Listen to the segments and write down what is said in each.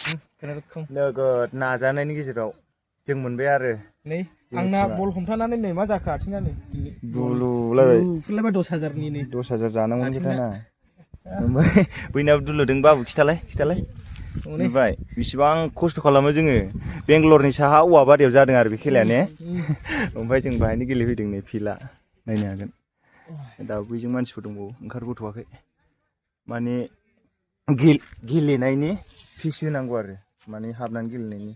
नोगोद नाजानायनि गेजेराव जों मोनबाय आरो नै आंना बल हमथानानै नै मा जाखो आथिङा नै दुलुलायबाय 10,000 नि 10,000 जानांगौमोन खोथाना ओमफ्राय बयनाबो दुलुदों बाबु खिथालाय नुबाय बिसिबां खस्थ' खालामो जोङो बेंगलरनि साहा औवाबारियाव जादों आरो बे खेलाया ने ओमफ्राय जों बाहायनो गेलेफैदों नै फिल्डआ नायनो हागोन दाबो बैजों मानसिफोर दंबावो ओंखारबोथ'वाखै माने गेलेनायनि फिस होनांगौ आरो माने हाबनानै गेलेनायनि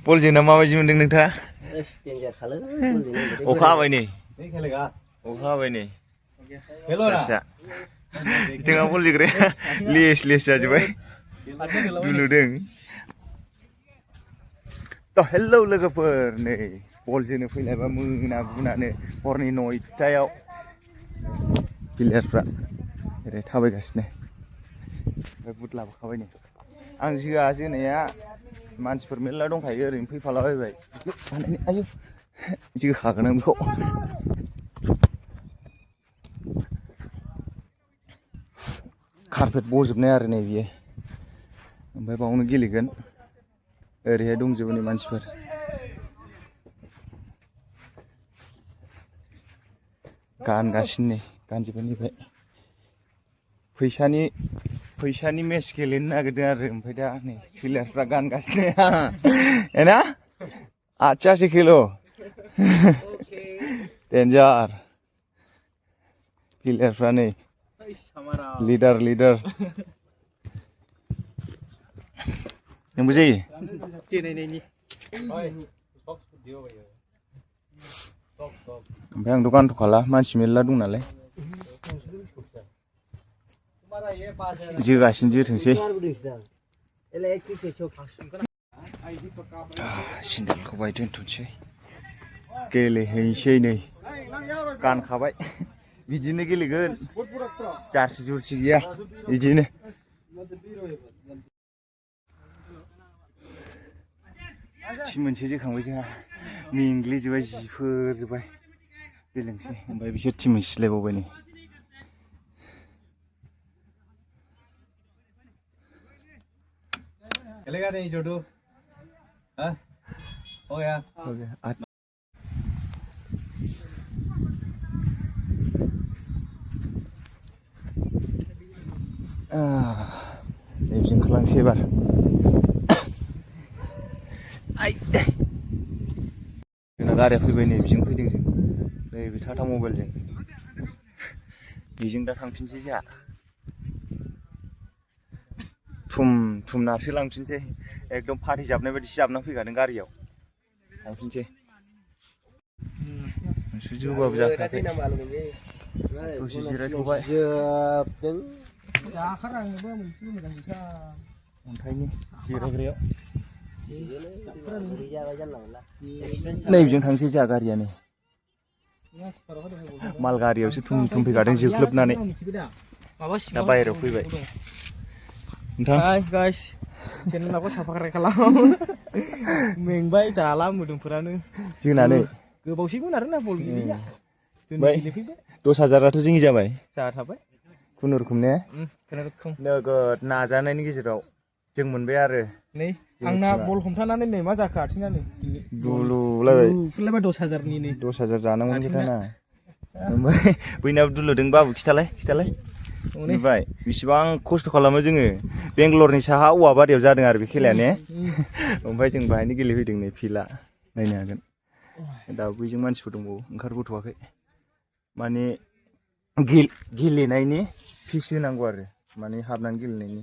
बल जोना माबायदि मोनदों नोंथाङा अखा हाबाय नै अखा हाबाय नै फिसा बिथाङा बल जोग्राया लेस जाजोब्बाय दुलुदों थ' हेलौ लोगोफोर नै बल जोनो फैलायबा मोनानो हरनि 9टायाव प्लेयारफ्रा ओरै थाबायगासिनो ओमफ्राय बुट लाबोखाबाय नै आं जोआ जोनाया मानसिफोर मेरला दंखायो ओरैनो फैफालाबायबाय आयौ जोखागोन आं बेखौ कारपेट बजोबनाय आरो नै बियो ओमफ्राय बावनो गेलेगोन ओरैहाय दंजोबो नै मानसिफोर गानगासिनो नै गानजोब्बाय नैबाय फैसानि मेच गेलेनो नागिरदों आरो ओमफ्राय दा नै प्लेयारफ्रा गानगासिनो ना 88 किल' डेन्जार प्लेयारफ्रा नै लिडार नोंबो जायो ओमफ्राय आंथ' गानथ'खाला मानसि मेरला दं नालाय जोथोंसै सिन्देलखौ बाय दोनथ'नोसै गेलेहैसै नै गानखाबाय बिदिनो गेलेगोन जारसि जुरसि गैया बिदिनो टिम मोनसे जोखांबाय जोंहा मेंग्लिजोब्बाय जिफोर जोब्बाय गेलेनोसै ओमफ्राय बिसोर टिम मोनसे सिलायबावबाय नै चलेगा नहीं छोटू हाँ हो गया नैबेजों ओंखारलांसै एबार जोंना गारिया फैबाय नै बेजों फैदों जों नैबे टाटा मबाइलजों बेजों दा थांफिनसै जोंहा थुम नारसो लांफिनसै एकदम पार्टि जाबनाय बायदिसो जाबना फैखादों गारियाव थांफिनसै जौबाबो जाखायाखै दसे जिरायथ'बाय अन्थाइनि जिरायग्रायाव नैबेजों थांसै जोंहा गारियानो माल गारियावसो थुम फैखादों जोख्लोबनानै दा बाहेरायाव फैबाय गाइस चेनेलाखौ साबसक्राइब खालाम मेंबाय जाला मोदोमफोरानो जोंनानै गोबावसैमोन आरोना बल गेलेया गेलेफैबाय 10,000आथ' जोंनि जाबाय जाहा थाबाय खुनुरुखुम ने नोगोद नाजानायनि गेजेराव जों मोनबाय आरो नै आंना बल हमथानानै नै मा जाखो आथिङा नै दुलुलायबाय 10,000 नि 10,000 जानांगौमोन खोथाना ओमफ्राय बयनाबो दुलुदों बाबु खिथालाय नुबाय बिसिबां खस्थ' खालामो जोङो बेंगलरनि साहा औवाबारियाव जादों आरो बे खेलाया ने ओमफ्राय जों बाहायनो गेलेफैदों नै फिल्डआ नायनो हागोन दाबो बैजों मानसिफोर दंबावो ओंखारबोथ'वाखै माने गेलेनायनि फिस होनांगौ आरो माने हाबनानै गेलेनायनि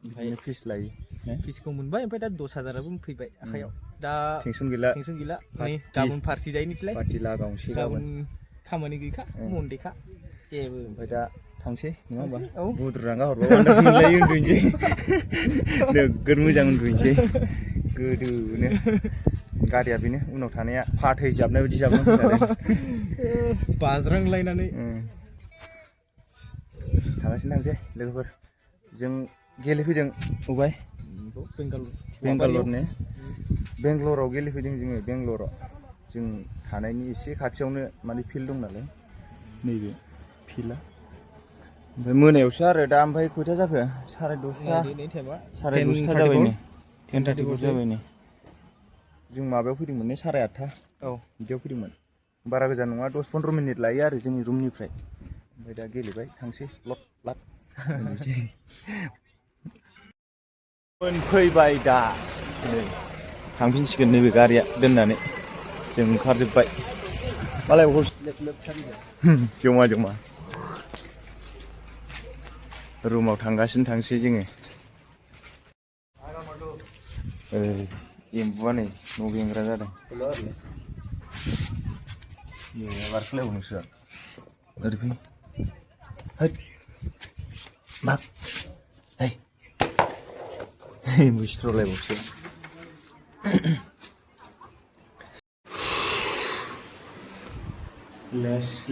बिदिनो फिस लायो फिसखौ मोनबाय ओमफ्राय दा 10,000आबो फैबाय आखायाव दा टेनसन गैला नै गाबोन पार्टि जाहैनोसैलाय पार्टि लागावनोसै गाबोन खामानि गैखा मन्डेखा जेबो ओमफ्राय दा थांसै नङा होमबा बुद्रु रागा हरबा आन्दाज मोनलायो उन्दुनोसै नोगोद मोजां उन्दुनोसै गोदोनो गारिया बेनो उनाव थानाया फाथै जाबनाय बायदि जाबनानै फैखादों बाज्रांलायनानै थांसै लोगोफोर जों गेलेफैदों अबाय बेंगालराव गेलेफैदों जोङो बेंगलराव जों थानायनि एसे खाथियावनो माने फिल्ड दं नालाय नैबे फिल्डआ ओमफ्राय मोनायावसो आरो दा ओमफ्राय खयथा जाखो 10:30 नै टाइमा 10:30 जाबाय नै 10:34 जाबाय नै जों माबायाव फैदोंमोन ने 8:30 औ बिदियाव फैदोंमोन बारा गोजान नङा 10-15 मिनिट लायो आरो जोंनि रुमनिफ्राय ओमफ्राय दा गेलेबाय थांसै लट लाट मोनफैबाय दा नै थांफिनसिगोन नैबे गारिया दोननानै जों ओंखारजोब्बाय मालाय जमा जमा रुमाव थांसै जोङो एम्बुआ नै न' बेंग्रा जादों बारखोलायबावनोसो ओरै फै हैद बाग बुस्ट्रलायबावसो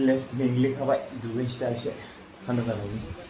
लेस मेंग्लिखाबाय दुगैनोसै दा एसे थान्दा जानायनि